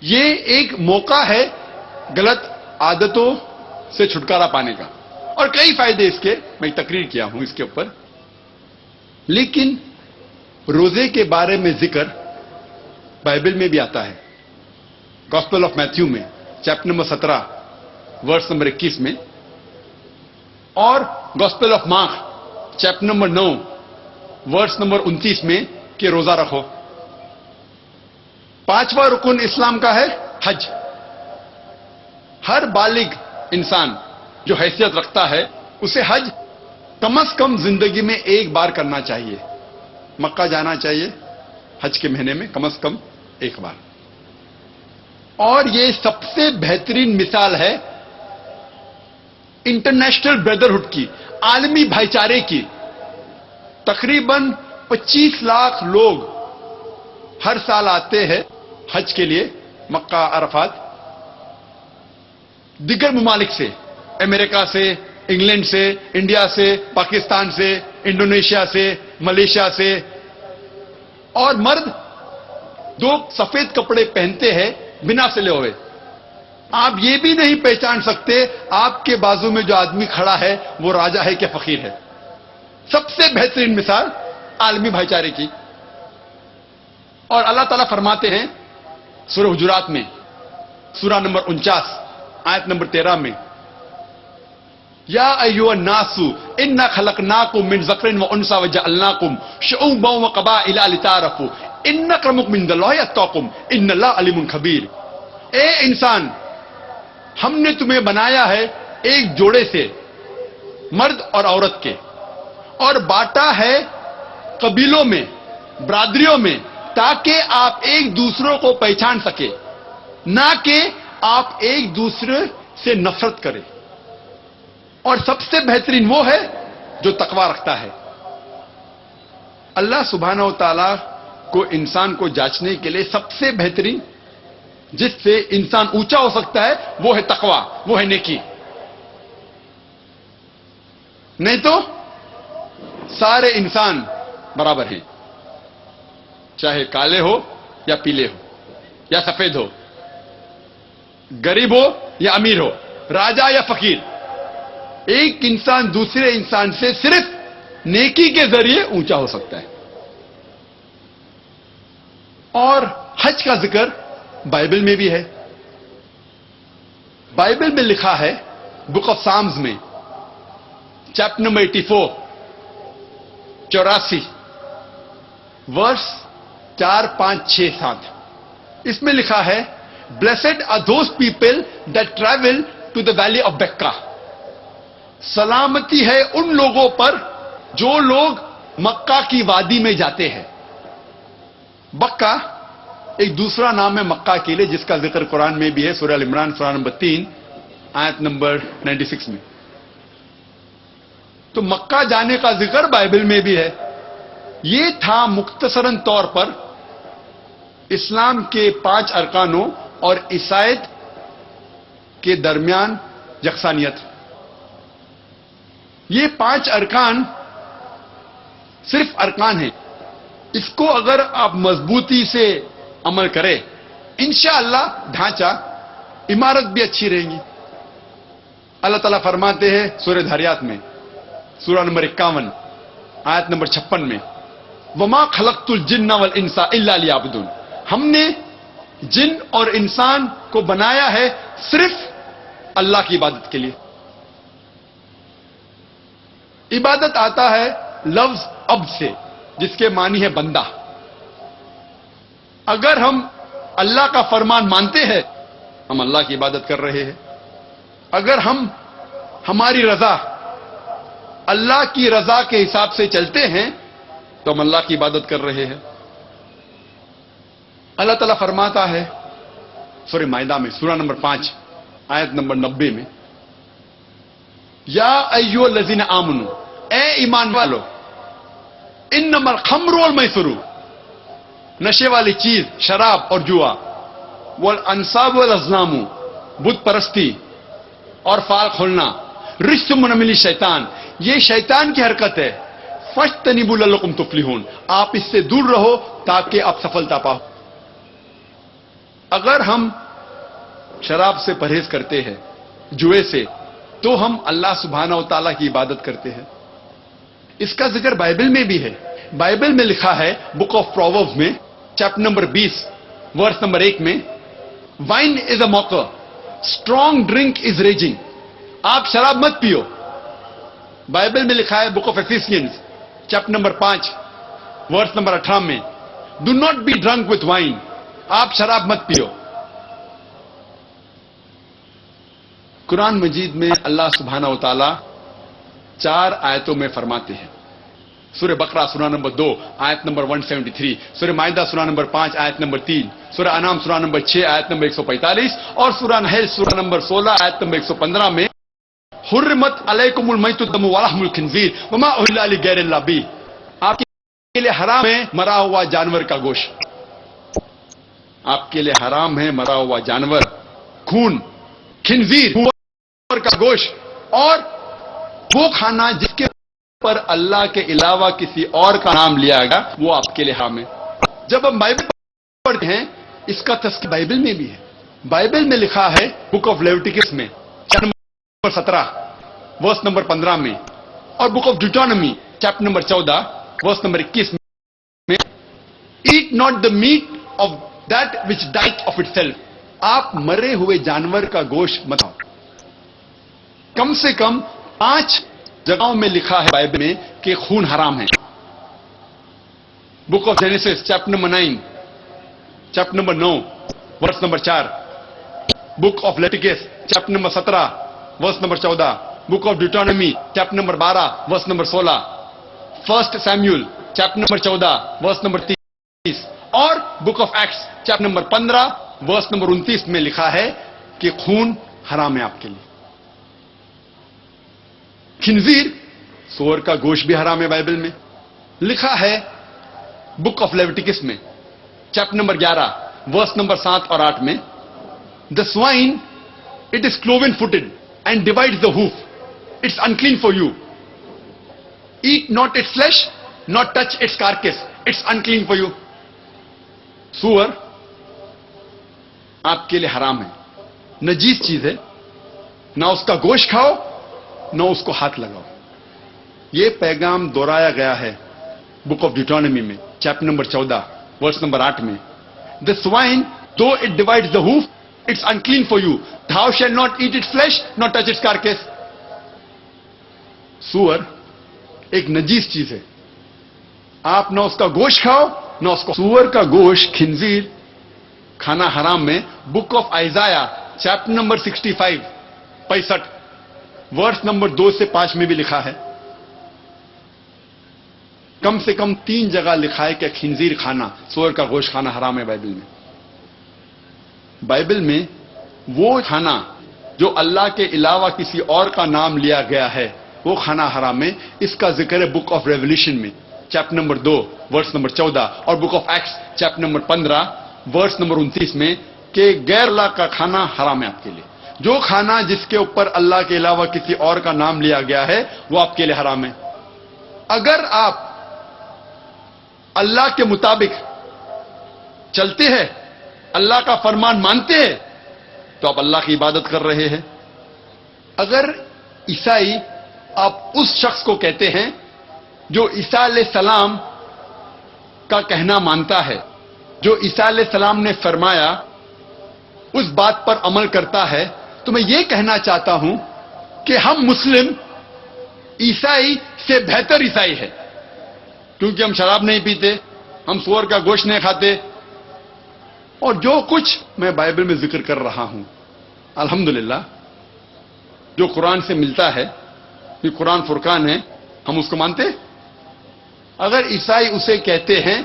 یہ ایک موقع ہے غلط عادتوں سے چھٹکارا پانے کا, اور کئی فائدے اس کے میں تقریر کیا ہوں اس کے اوپر. لیکن روزے کے بارے میں ذکر بائبل میں بھی آتا ہے. گاسپل آف میتھیو میں چیپٹر نمبر 17 ورس نمبر 21 میں, اور Gospel of Mark chapter number 9 verse number 29 میں کہ روزہ رکھو. 5واں رکن اسلام کا ہے حج. ہر بالغ انسان جو حیثیت رکھتا ہے اسے حج کم از کم زندگی میں ایک بار کرنا چاہیے. مکہ جانا چاہیے حج کے مہینے میں کم از کم ایک بار. اور یہ سب سے بہترین مثال ہے انٹرنیشنل بردرہڈ کی، عالمی بھائی چارے کی. تقریباً 25 لاکھ لوگ ہر سال آتے ہیں حج کے لیے مکہ عرفات، دیگر ممالک سے، امریکہ سے، انگلینڈ سے، انڈیا سے، پاکستان سے، انڈونیشیا سے، ملیشیا سے. اور مرد 2 سفید کپڑے پہنتے ہیں بنا سلے ہوئے. آپ یہ بھی نہیں پہچان سکتے آپ کے بازو میں جو آدمی کھڑا ہے وہ راجا ہے کہ فقیر ہے. سب سے بہترین مثال عالمی بھائی چارے کی. اور اللہ تعالیٰ فرماتے ہیں سورہ حجرات میں، سورہ نمبر 49 آیت نمبر 13 میں، یا ایھا الناس انا خلقناکم من ذکر و انثی وجعلناکم شعوبا وقبائل لتعارفوا ان اکرمکم عند اللہ اتقاکم ان اللہ علیم خبیر. اے انسان، ہم نے تمہیں بنایا ہے ایک جوڑے سے، مرد اور عورت کے، اور بانٹا ہے قبیلوں میں، برادریوں میں، تاکہ آپ ایک دوسروں کو پہچان سکے، نہ کہ آپ ایک دوسرے سے نفرت کریں. اور سب سے بہترین وہ ہے جو تقوی رکھتا ہے. اللہ سبحانہ و تعالی کو انسان کو جانچنے کے لیے سب سے بہترین جس سے انسان اونچا ہو سکتا ہے وہ ہے تقوی، وہ ہے نیکی. نہیں تو سارے انسان برابر ہیں، چاہے کالے ہو یا پیلے ہو یا سفید ہو، غریب ہو یا امیر ہو، راجا یا فقیر. ایک انسان دوسرے انسان سے صرف نیکی کے ذریعے اونچا ہو سکتا ہے. اور حج کا ذکر بائبل میں بھی ہے. بائبل میں لکھا ہے بک آف سامز میں چیپٹر نمبر 84 84 ورس 4 5 6 7. اس میں لکھا ہے blessed are those people that travel to the valley of Baca. سلامتی ہے ان لوگوں پر جو لوگ مکہ کی وادی میں جاتے ہیں. بکہ ایک دوسرا نام ہے مکہ کے لیے جس کا ذکر قرآن میں بھی ہے، سورہ عمران سورہ نمبر 3 آیت نمبر 96 میں. تو مکہ جانے کا ذکر بائبل میں بھی ہے. یہ تھا مختصراً طور پر اسلام کے 5 ارکانوں اور عیسائیت کے درمیان یکسانیت. یہ 5 ارکان صرف ارکان ہیں. اس کو اگر آپ مضبوطی سے عمل کریں انشاءاللہ ڈھانچہ عمارت بھی اچھی رہیں گی. اللہ تعالیٰ فرماتے ہیں سورہ دھاریات میں سورہ نمبر 51 آیت نمبر 56 میں، وما خلقت الجن والانس الا لیعبدون. ہم نے جن اور انسان کو بنایا ہے صرف اللہ کی عبادت کے لیے. عبادت آتا ہے لفظ عبد سے جس کے معنی ہے بندہ. اگر ہم اللہ کا فرمان مانتے ہیں ہم اللہ کی عبادت کر رہے ہیں. اگر ہم ہماری رضا اللہ کی رضا کے حساب سے چلتے ہیں تو ہم اللہ کی عبادت کر رہے ہیں. اللہ تعالیٰ فرماتا ہے سورہ مائدہ میں سورہ نمبر 5 آیت نمبر 90 میں، یا ایھا الذین آمنو، اے ایمان والو، انما الخمر والمیسر، نشے والی چیز شراب اور جوا، والانصاب والازلام، بت پرستی اور فال کھولنا، رجس من عمل الشیطان، یہ شیطان کی حرکت ہے. فاجتنبوا لعلکم تفلحون، آپ اس سے دور رہو تاکہ آپ سفلتا پاؤ. اگر ہم شراب سے پرہیز کرتے ہیں، جوئے سے، تو ہم اللہ سبحانہ و تعالیٰ کی عبادت کرتے ہیں. اس کا ذکر بائبل میں بھی ہے. بائبل میں لکھا ہے بک آف پرووربز میں چیپٹر نمبر 20 ورس نمبر 1 میں، wine is a mocker, strong drink is raging. آپ شراب مت پیو، بائبل میں لکھا ہے بک of Ephesians chapter number 5 verse number 18 میں، do not be drunk with wine, آپ شراب مت پیو۔ قرآن مجید میں اللہ سبحانہ و تعالی 4 آیتوں میں فرماتے ہیں، سورہ بقرہ سورہ نمبر 2 آیت نمبر 173، سورہ مائدہ سورہ نمبر 5 آیت نمبر 3، سورہ انعام سورہ نمبر 6 آیت نمبر 145 اور سورہ نحل سورہ نمبر 16 آیت نمبر 115 میں، حرمت علیکم المیتۃ والدم ولحم الخنزیر وما اہل لغیر اللہ بہ، آپ کے لیے حرام ہے مرا ہوا جانور کا گوشت، آپ کے لیے حرام ہے مرا ہوا جانور، خون، خنزیر کا گوشت، اور وہ کھانا جس کے پر اللہ کے علاوہ کسی اور کا نام لیا گیا وہ آپ کے لیے حرام ہے۔ جب ہم بائبل پڑھتے ہیں اس کا تذکرہ بائبل میں بھی ہے، بائبل میں لکھا ہے بک آف لیویٹیکس میں چیپٹر نمبر 17 ورس نمبر 15 میں، اور بک of Deuteronomy chapter number 14 verse number 21 میں، eat not the meat of that which died of itself, آپ مرے ہوئے جانور کا گوشت مت کھاؤ۔ کم سے کم 5 جگہوں میں لکھا ہے بائبل میں کہ خون حرام ہے۔ بک of Genesis chapter number 9 chapter number 9 verse number 4، book of Leviticus chapter number 17 verse number 14، book of Deuteronomy chapter number 12 verse number 16، first Samuel chapter number 14 verse number 30 اور بک of Acts chapter number 15 verse number 29 میں لکھا ہے کہ خون حرام ہے آپ کے لیے۔ خنزیر، سور کا گوشت بھی حرام ہے، بائبل میں لکھا ہے بک آف لیویٹیکس میں چیپٹر نمبر 11 ورس نمبر 7 اور 8 میں، the swine it is cloven footed and divide the hoof, it's unclean for you, eat not its flesh not touch its carcass, it's unclean for you. سور آپ کے لیے حرام ہے، نجیس چیز ہے، نہ اس کا گوشت کھاؤ نہ اس کو ہاتھ لگاؤ۔ یہ پیغام دہرایا گیا ہے بک آف ڈیوٹرانومی میں چیپٹر نمبر 14 ورس نمبر 8 میں، the swine though it divides the hoof it's unclean for you, thou shall not eat its flesh nor touch its carcass۔ سور ایک نجیس چیز ہے، آپ نہ اس کا گوشت کھاؤ نہ اس کو، سور کا گوشت خنزیر کھانا حرام میں بک of Isaiah chapter number 65 verse number 2 سے 5 میں بھی لکھا ہے۔ کم سے کم 3 جگہ لکھا ہے کہ خنزیر کھانا، سور کا گوشت کھانا حرام ہے بائبل میں۔ بائبل میں وہ کھانا جو اللہ کے علاوہ کسی اور کا نام لیا گیا ہے وہ کھانا حرام ہے، اس کا ذکر ہے بک آف ریولیوشن میں چیپٹر نمبر 2 ورس نمبر 14 اور بک of Acts chapter number 15 verse number 29 میں کہ غیر اللہ کا کھانا حرام ہے آپ کے لیے۔ جو کھانا جس کے اوپر اللہ کے علاوہ کسی اور کا نام لیا گیا ہے وہ آپ کے لیے حرام ہے۔ اگر آپ اللہ کے مطابق چلتے ہیں، اللہ کا فرمان مانتے ہیں، تو آپ اللہ کی عبادت کر رہے ہیں۔ اگر عیسائی، آپ اس شخص کو کہتے ہیں جو عیسیٰ علیہ السلام کا کہنا مانتا ہے، جو عیسیٰ علیہ السلام نے فرمایا اس بات پر عمل کرتا ہے، تو میں یہ کہنا چاہتا ہوں کہ ہم مسلم عیسائی سے بہتر عیسائی ہے، کیونکہ ہم شراب نہیں پیتے، ہم سور کا گوشت نہیں کھاتے، اور جو کچھ میں بائبل میں ذکر کر رہا ہوں الحمدللہ جو قرآن سے ملتا ہے، یہ قرآن فرقان ہے، ہم اس کو مانتے۔ اگر عیسائی اسے کہتے ہیں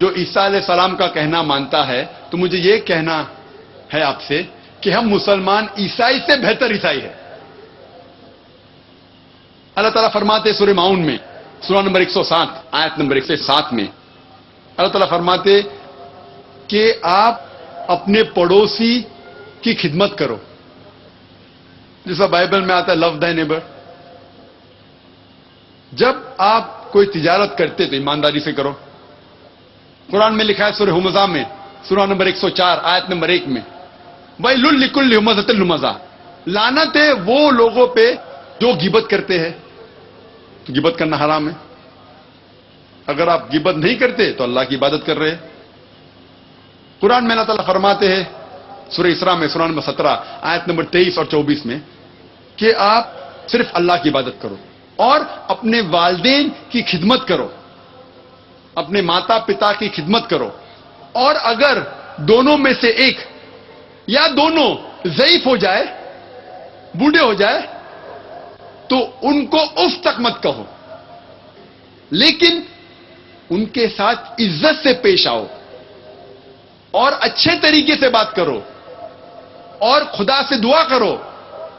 جو عیسیٰ علیہ السلام کا کہنا مانتا ہے، تو مجھے یہ کہنا ہے آپ سے کہ ہم مسلمان عیسائی سے بہتر عیسائی ہے۔ اللہ تعالیٰ فرماتے سورہ ماؤن میں سورہ نمبر 107 آیت نمبر 107 میں اللہ تعالیٰ فرماتے کہ آپ اپنے پڑوسی کی خدمت کرو، جیسا بائبل میں آتا ہے لو تھائی نیبر۔ جب آپ کوئی تجارت کرتے تو ایمانداری سے کرو۔ قرآن میں لکھا ہے سورہ ہمزہ میں سورہ نمبر 104 آیت نمبر 1 میں، وَيْلٌ لِكُلِّ ہُمَزَةٍ لُمَزَةٍ، لعنت ہے وہ لوگوں پہ جو غیبت کرتے ہیں۔ تو غیبت کرنا حرام ہے۔ اگر آپ غیبت نہیں کرتے تو اللہ کی عبادت کر رہے ہیں۔ قرآن میں اللہ تعالیٰ فرماتے ہیں سورہ اسراء میں سورہ نمبر 17 آیت نمبر 23 اور 24 میں کہ آپ صرف اللہ کی عبادت کرو۔ اور اپنے والدین کی خدمت کرو، اپنے ماتا پتا کی خدمت کرو، اور اگر دونوں میں سے ایک یا دونوں ضعیف ہو جائے، بوڑھے ہو جائے، تو ان کو اف تک مت کہو، لیکن ان کے ساتھ عزت سے پیش آؤ اور اچھے طریقے سے بات کرو اور خدا سے دعا کرو،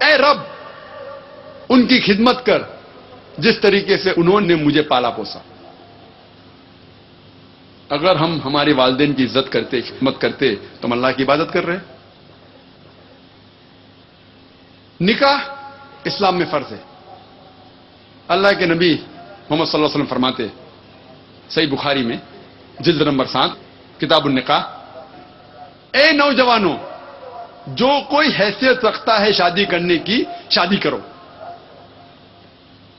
اے رب ان کی خدمت کر جس طریقے سے انہوں نے مجھے پالا پوسا۔ اگر ہم ہمارے والدین کی عزت کرتے، خدمت کرتے، تو ہم اللہ کی عبادت کر رہے ہیں۔ نکاح اسلام میں فرض ہے۔ اللہ کے نبی محمد صلی اللہ علیہ وسلم فرماتے، صحیح بخاری میں جلد نمبر 7 کتاب النکاح، اے نوجوانوں، جو کوئی حیثیت رکھتا ہے شادی کرنے کی، شادی کرو۔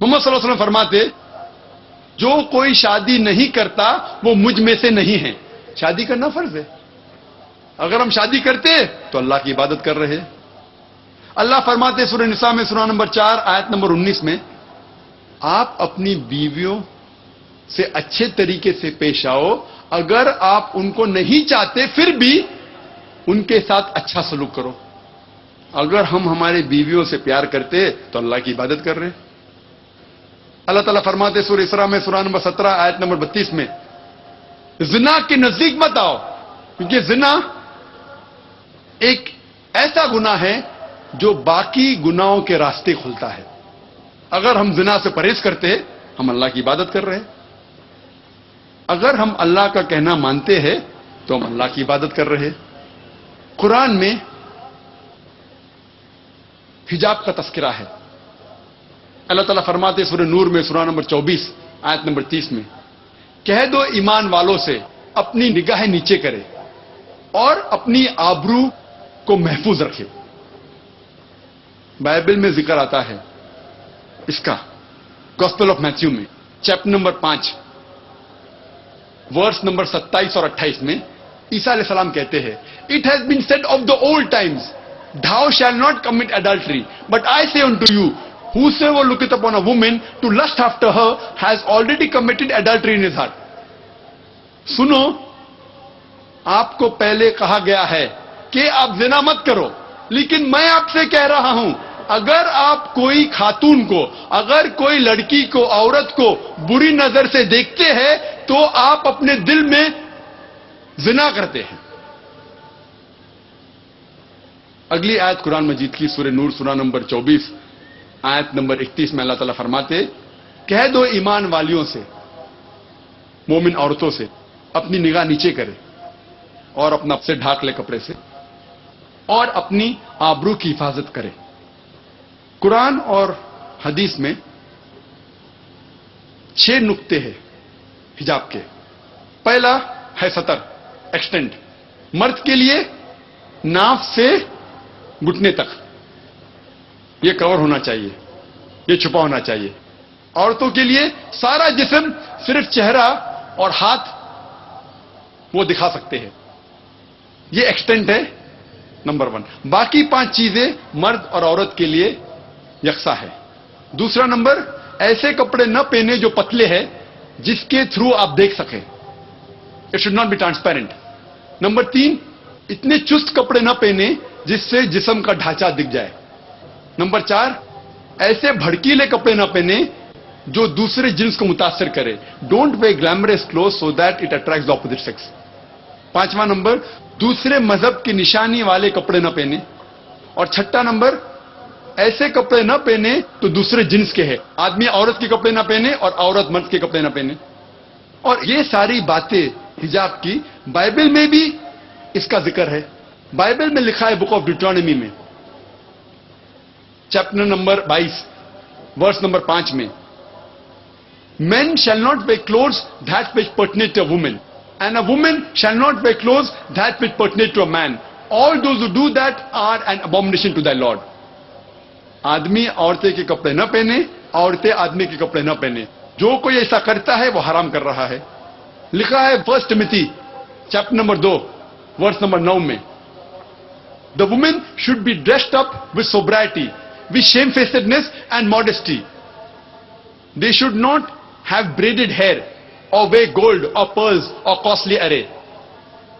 محمد صلی اللہ علیہ وسلم فرماتے، جو کوئی شادی نہیں کرتا وہ مجھ میں سے نہیں ہے۔ شادی کرنا فرض ہے۔ اگر ہم شادی کرتے تو اللہ کی عبادت کر رہے۔ اللہ فرماتے سورہ نساء میں سورہ نمبر 4 آیت نمبر 19 میں، آپ اپنی بیویوں سے اچھے طریقے سے پیش آؤ، اگر آپ ان کو نہیں چاہتے پھر بھی ان کے ساتھ اچھا سلوک کرو۔ اگر ہم ہمارے بیویوں سے پیار کرتے تو اللہ کی عبادت کر رہے۔ اللہ تعالیٰ فرماتے سورہ اسراء میں سورہ نمبر 17 آیت نمبر 32 میں، زنا کے نزدیک مت آؤ، کیونکہ زنا ایک ایسا گناہ ہے جو باقی گناہوں کے راستے کھلتا ہے۔ اگر ہم زنا سے پرہیز کرتے ہم اللہ کی عبادت کر رہے۔ اگر ہم اللہ کا کہنا مانتے ہیں تو ہم اللہ کی عبادت کر رہے۔ قرآن میں حجاب کا تذکرہ ہے۔ اللہ تعالیٰ فرماتے سورہ نور میں سورہ نمبر 24 آیت نمبر 30 میں، کہہ دو ایمان والوں سے اپنی نگاہ نیچے کرے اور اپنی آبرو کو محفوظ رکھے۔ بائبل میں ذکر آتا ہے اس کا، گاسپل آف میتھیو میں چیپٹر نمبر 5 ورس نمبر 27 اور 28 میں عیسیٰ علیہ السلام کہتے ہیں، it has been said of the old Times thou shall not commit adultery, but I say unto you, whosoever looketh upon a woman to lust after her has already committed adultery in his heart. سنو، آپ کو پہلے کہا گیا ہے کہ آپ زنا مت کرو، لیکن میں آپ سے کہہ رہا ہوں، اگر آپ کوئی خاتون کو، اگر کوئی لڑکی کو، عورت کو بری نظر سے دیکھتے ہیں تو آپ اپنے دل میں زنا کرتے ہیں۔ اگلی آیت قرآن مجید کی سورہ نور سورہ نمبر 24 آیت نمبر 31 میں اللہ تعالیٰ فرماتے، کہہ دو ایمان والیوں سے، مومن عورتوں سے، اپنی نگاہ نیچے کرے اور اپنا سے ڈھاک لے کپڑے سے اور اپنی آبرو کی حفاظت کرے۔ قرآن اور حدیث میں 6 نقطے ہیں حجاب کے۔ پہلا ہے سطر، ایکسٹینڈ، مرد کے لیے ناف سے گھٹنے تک یہ کور ہونا چاہیے، یہ چھپا ہونا چاہیے۔ عورتوں کے لیے سارا جسم، صرف چہرہ اور ہاتھ وہ دکھا سکتے ہیں، یہ ایکسٹینٹ ہے نمبر 1۔ باقی 5 چیزیں مرد اور عورت کے لیے یکساں ہے۔ دوسرا نمبر، ایسے کپڑے نہ پہنے جو پتلے ہیں جس کے تھرو آپ دیکھ سکیں، it should not be transparent. Number 3، اتنے چست کپڑے نہ پہنے جس سے جسم کا ڈھانچہ دکھ جائے۔ نمبر 4، ایسے بھڑکیلے کپڑے نہ پہنے جو دوسرے جنس کو متاثر کرے۔ Don't wear glamorous cloth so that it attracts the opposite sex. 5واں نمبر، دوسرے مذہب کی نشانی والے کپڑے نہ پہنے۔ اور 6واں نمبر، ایسے کپڑے نہ پہنے تو دوسرے جنس کے ہیں، آدمی عورت کے کپڑے نہ پہنے اور عورت مرد کے کپڑے نہ پہنے۔ اور یہ ساری باتیں حجاب کی بائبل میں بھی اس کا ذکر ہے۔ بائبل میں لکھا ہے بک آف ڈیوٹرانومی میں چیپٹر نمبر 22 ورس نمبر 5 میں، men shall not wear clothes that which pertain to a woman, and a woman shall not wear clothes that which pertain to a man. All those who do that are an abomination to thy Lord. آدمی عورتیں کے کپڑے نہ پہنے، عورتیں آدمی کے کپڑے نہ پہنے، جو کوئی ایسا کرتا ہے وہ حرام کر رہا ہے۔ لکھا ہے 1 ٹیموتھی چیپٹر نمبر 2 ورس نمبر 9 میں، the woman should be dressed up with sobriety, with shamefacedness and modesty. they should not have braided hair or wear gold or pearls or costly array.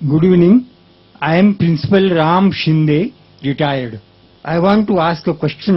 Good evening. I am Principal Ram Shinde, retired. I want to ask a question.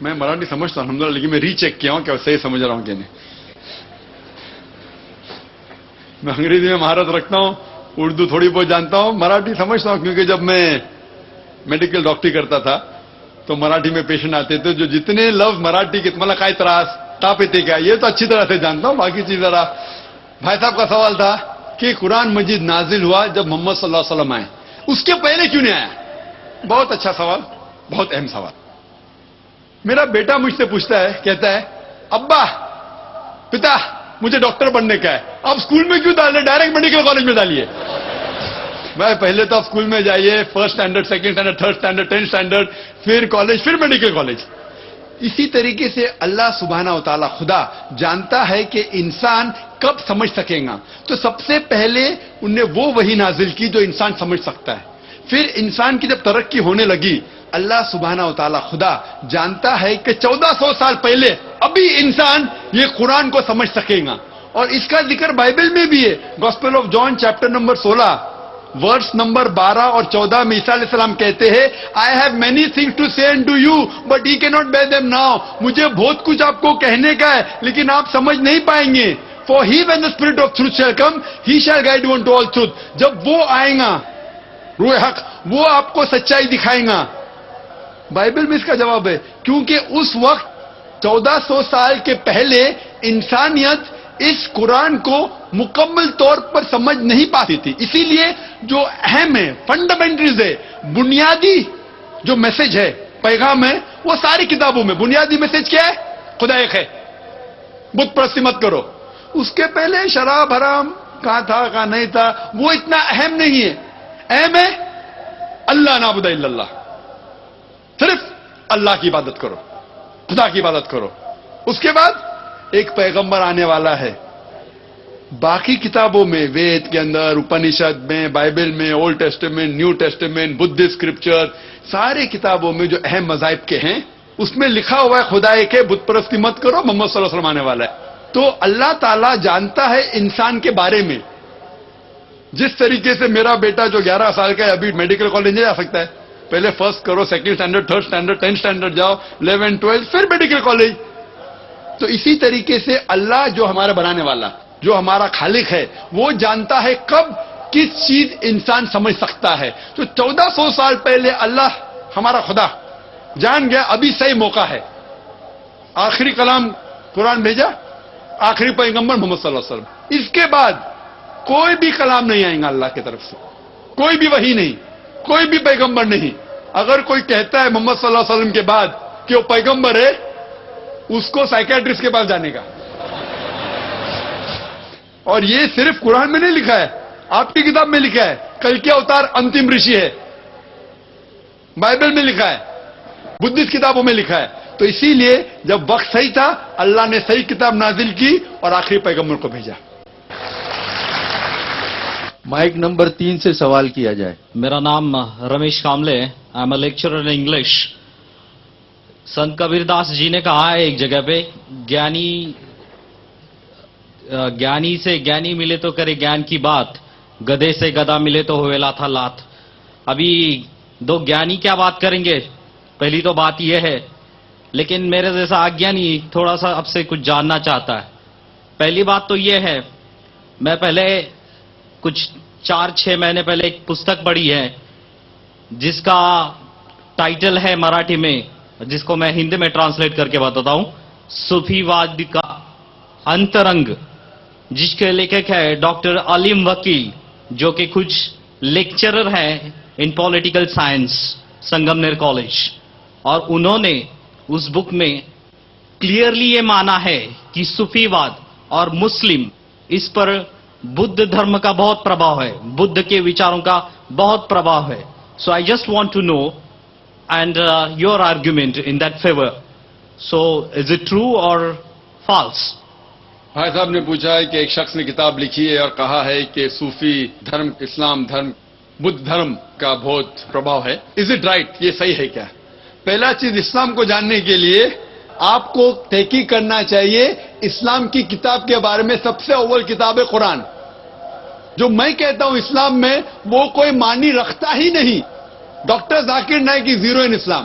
میں مراٹھی سمجھتا ہوں الحمدللہ، لیکن میں ری check کیا ہوں کہ صحیح سمجھ رہا ہوں کہ نہیں. میں انگریزی میں مہارت رکھتا ہوں، اردو تھوڑی بہت جانتا ہوں، مراٹھی سمجھتا ہوں کیونکہ جب میں میڈیکل ڈاکٹری کرتا تھا تو مراٹھی میں پیشنٹ آتے تھے جو جتنے لفظ مراٹھی کے مطلب کئی تراس تاپتے کیا، یہ تو اچھی طرح سے جانتا ہوں. باقی چیز ذرا بھائی صاحب کا سوال تھا کہ قرآن مجید نازل ہوا جب محمد صلی اللہ علیہ وسلم آئے، اس کے پہلے کیوں نہیں آیا؟ بہت اچھا سوال، بہت اہم سوال. میرا بیٹا مجھ سے پوچھتا ہے، کہتا ہے ابا پتا مجھے ڈاکٹر بننے کا ہے، اب اسکول میں کیوں ڈالے، ڈائریکٹ میڈیکل کالج میں ڈالیے. بھائی پہلے تو آپ اسکول میں جائیے، first standard, second standard, third standard, 10th standard, پھر کالج، پھر میڈیکل کالج. اسی طریقے سے اللہ سبحانہ و تعالیٰ خدا جانتا ہے کہ انسان کب سمجھ سکے گا، تو سب سے پہلے انہوں نے وہ وحی نازل کی جو انسان سمجھ سکتا ہے. پھر انسان کی جب ترقی ہونے لگی، اللہ سبحانہ و تعالیٰ خدا جانتا ہے کہ 1400 سال پہلے ابھی انسان یہ قرآن کو سمجھ سکے گا. اور اس کا ذکر بائبل میں بھی ہے. Gospel of John chapter number 16 verse number 12 اور 14 میں عیسیٰ علیہ السلام کہتے ہیں I have many things to say unto you but ye cannot bear them now. مجھے بہت کچھ آپ کو کہنے کا ہے لیکن آپ سمجھ نہیں پائیں گے. For he when the spirit of truth shall come he shall guide you unto all truth. جب وہ آئے گا روح حق، وہ آپ کو سچائی دکھائے گا. بائبل میں اس کا جواب ہے کیونکہ اس وقت 1400 سال کے پہلے انسانیت اس قرآن کو مکمل طور پر سمجھ نہیں پاتی تھی. اسی لیے جو اہم ہے، فنڈامنٹلز ہے، بنیادی جو میسج ہے، پیغام ہے، وہ ساری کتابوں میں. بنیادی میسج کیا ہے؟ خدا ایک ہے، بت پرستی مت کرو. اس کے پہلے شراب حرام کہاں تھا کہاں نہیں تھا وہ اتنا اہم نہیں ہے. اہم ہے اللہ نعبد الا اللہ، صرف اللہ کی عبادت کرو، خدا کی عبادت کرو. اس کے بعد ایک پیغمبر آنے والا ہے. باقی کتابوں میں، وید کے اندر، اپنشد میں، بائبل میں، old testament, new testament, Buddhist scripture, سارے کتابوں میں جو اہم مذاہب کے ہیں اس میں لکھا ہوا ہے خدا ایک ہے، بت پرستی مت کرو، محمد صلی اللہ علیہ وسلم آنے والا ہے. تو اللہ تعالیٰ جانتا ہے انسان کے بارے میں. جس طریقے سے میرا بیٹا جو 11 سال کا ہے ابھی میڈیکل کالج نہیں جا سکتا ہے، پہلے فرسٹ کرو، second standard, third standard, 10th standard جاؤ، 11th 12th، پھر میڈیکل کالج. تو اسی طریقے سے اللہ جو ہمارا بنانے والا، جو ہمارا خالق ہے، وہ جانتا ہے کب کس چیز انسان سمجھ سکتا ہے. تو 1400 سال پہلے اللہ ہمارا خدا جان گیا ابھی صحیح موقع ہے. آخری کلام قرآن بھیجا، آخری پیغمبر محمد صلی اللہ علیہ وسلم. اس کے بعد کوئی بھی کلام نہیں آئے گا اللہ کی طرف سے، کوئی بھی وحی نہیں، کوئی بھی پیغمبر نہیں. اگر کوئی کہتا ہے محمد صلی اللہ علیہ وسلم کے بعد کہ وہ پیغمبر ہے، اس کو سائیکیٹرسٹ کے پاس جانے کا. اور یہ صرف قرآن میں نہیں لکھا ہے، آپ کی کتاب میں لکھا ہے، کل کے اوتار انتم رشی ہے، بائبل میں لکھا ہے، بدھسٹ کتابوں میں لکھا ہے. تو اسی لیے جب وقت صحیح تھا اللہ نے صحیح کتاب نازل کی اور آخری پیغمبر کو بھیجا. مائک نمبر 3 سے سوال کیا جائے. میرا نام Ramesh Kamble, I am a lecturer in English. Sant Kabir Das جی نے کہا ہے ایک جگہ پہ، گیانی سے گیانی ملے تو کرے گیان کی بات، گدھے سے گدھا ملے تو ہوئے لاتھا لات. ابھی دو گیانی کیا بات کریں گے، پہلی تو بات یہ ہے. لیکن میرے جیسا اگیانی تھوڑا سا اب سے کچھ جاننا چاہتا ہے. پہلی بات تو یہ ہے، میں پہلے کچھ 4-6 مہینے پہلے ایک پستک پڑھی ہے جس کا ٹائٹل ہے مراٹھی میں، جس کو میں ہندی میں ٹرانسلیٹ کر کے بتاتا ہوں، صوفی واد کا انترنگ، جس کے لیکھک ہے ڈاکٹر علیم وکیل، جو کہ کچھ لیکچرر ہیں ان پولیٹیکل سائنس سنگمنیر کالج. اور انہوں نے اس بک میں کلیئرلی یہ مانا ہے کہ صوفی واد اور مسلم، اس پر بدھ دھرم کا بہت پربھاؤ ہے، بدھ کے وچاروں کا بہت پربھاؤ ہے. So I just want to know and your argument in that favour. So is it true or false? بھائی صاحب نے پوچھا ہے کہ ایک شخص نے کتاب لکھی ہے اور کہا ہے کہ صوفی دھرم، اسلام دھرم، بدھ دھرم کا بہت پربھاؤ ہے. Is it right? یہ صحیح ہے کیا؟ پہلا چیز، اسلام کو جاننے کے لیے آپ کو تحقیق کرنا چاہیے اسلام کی کتاب کے بارے میں. سب سے اول کتاب ہے قرآن. جو میں کہتا ہوں اسلام میں وہ کوئی معنی رکھتا ہی نہیں. ڈاکٹر ذاکر نائک کی zero in Islam.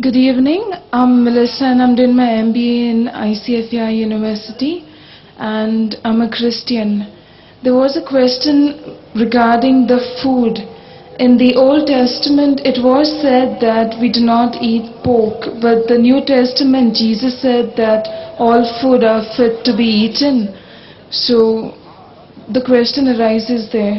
Good evening. I'm Melissa and I'm doing my MBA in ICFI University and I'm a Christian. There was a question regarding the food. In the Old Testament, it was said that we do not eat pork, but the New Testament, Jesus said that all food are fit to be eaten. So, the question arises there.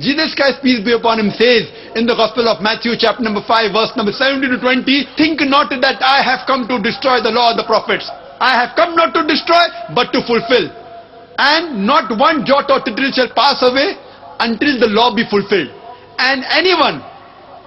Jesus Christ, peace be upon him, says in the Gospel of Matthew chapter number 5 verse number 17 to 20, think not that I have come to destroy the law of the prophets. I have come not to destroy but to fulfill. And not one jot or tittle shall pass away until the law be fulfilled. And anyone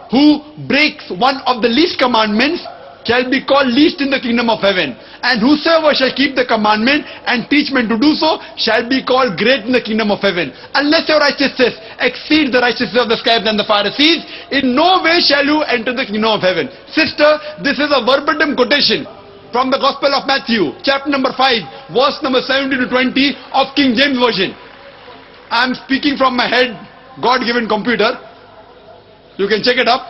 who breaks one of the least commandments shall be called least in the kingdom of heaven. And whosoever shall keep the commandment and teach men to do so shall be called great in the kingdom of heaven. Unless your righteousness exceeds the righteousness of the scribes and the Pharisees, in no way shall you enter the kingdom of heaven. Sister, this is a verbatim quotation from the Gospel of Matthew, chapter number 5, verse number 17 to 20 of King James Version. I am speaking from my head, God-given computer. You can check it up.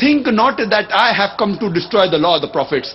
think not that I have come to destroy the law of the prophets.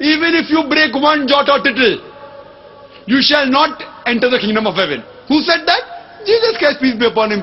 Even if you break one jot or tittle, you shall not enter the kingdom of heaven. Who said that? Jesus Christ, peace be upon him.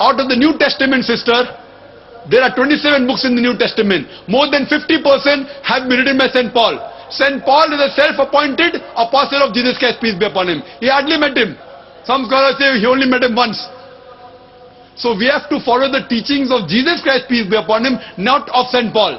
Out of the New Testament, sister, there are 27 books in the New Testament. More than 50% have been written by St. Paul. St. Paul is a self-appointed apostle of Jesus Christ, peace be upon him. He hardly met him. Some scholars say he only met him once. So we have to follow the teachings of Jesus Christ, peace be upon him, not of St. Paul.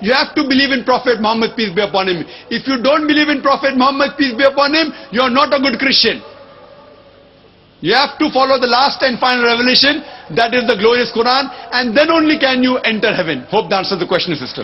You have to believe in Prophet Muhammad, peace be upon him. If you don't believe in Prophet Muhammad, peace be upon him, you are not a good Christian. You have to follow the last and final revelation, that is the glorious Quran, and then only can you enter heaven. Hope that answers the question, sister.